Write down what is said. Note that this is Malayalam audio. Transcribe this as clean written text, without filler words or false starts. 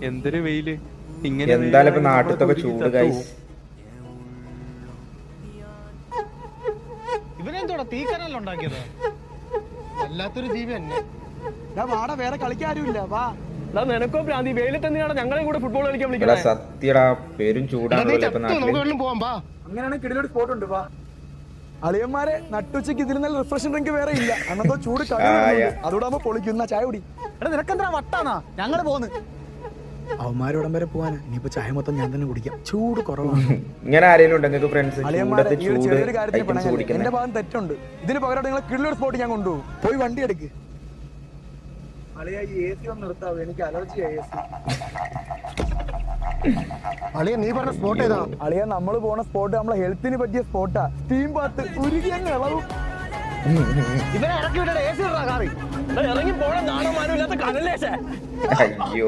എന്തൊരു വെയില് ഇങ്ങനെ. എന്തായാലും ഇപ്പൊ നാട്ടിലത്തൊക്കെ ചൂട് ഗൈസ്. ഇവനെന്തോടാ തീക്കനല്ല ഉണ്ടാക്കിയത്? വല്ലാത്തൊരു ജീവി തന്നെ. വാടാ, വേറെ കളിക്കാരുമില്ല, വാ. നിനക്കോ പ്രാന്തി, വെയിലത്ത് എന്തിനാണ് ഞങ്ങളെയും കൂടെ ഫുട്ബോൾ കളിക്കാൻ വിളിക്കുന്നത്? സത്യടാ പെരും ചൂടാണല്ലോ ഇപ്പൊ നാട്ടില്. അങ്ങനെയാണെങ്കിൽ കിടിലൊരു സ്പോട്ട് ഉണ്ട്, വാ. അളിയന്മാരെ നട്ടുച്ചയ്ക്ക് ഇതിൽ നല്ല റിഫ്രഷൻ ഡ്രിങ്ക് വേറെ ഇല്ല. അന്നത്തെ ചൂട് അതോടാകുമ്പോ പൊളിക്കുന്ന ചായ കുടി. എടാ നിനക്കെന്താ വട്ടാന്നാ? ഞങ്ങള് പോന്ന് അവന്മാരോടം വരെ പോവാനാ. ഇനിയിപ്പോ ചായ മൊത്തം ഞാൻ തന്നെ കുടിക്കാം, ചൂട് കുറവാണ്. ഇങ്ങനെ ആരെങ്കിലും ഉണ്ട് നിങ്ങൾക്ക് ഫ്രണ്ട്സ്? അളിയന്മാരെ ചൂട് ചെറിയൊരു കാര്യത്തിന് ഐറ്റംസ് എന്റെ കുടിക്കുന്നത്. ഭാഗം തെറ്റുണ്ട്. ഇതിന് പകരം നിങ്ങൾ കിടിലൊരു സ്പോട്ട് ഞാൻ കൊണ്ടുപോകും. പോയി വണ്ടി എടുക്ക്. അളിയ ഈ AC ഒന്ന് നിർത്താവോ, എനിക്ക് അലർജി AC. അളിയ നീ പറഞ്ഞ സ്പോട്ട് ഏതാ? അളിയ നമ്മള് പോണ സ്പോട്ട് നമ്മളെ ഹെൽത്തിന് പറ്റിയ സ്പോട്ടാ. സ്റ്റീം ബാത്ത് ഉരുകിയങ്ങ് ഇളവും. ഇവനെ ഇറക്കി വിട്ടേ AC കാറി ഇറങ്ങി പോണ നാണോ മാനോ ഇല്ലാത്ത കനലേശേ. അയ്യോ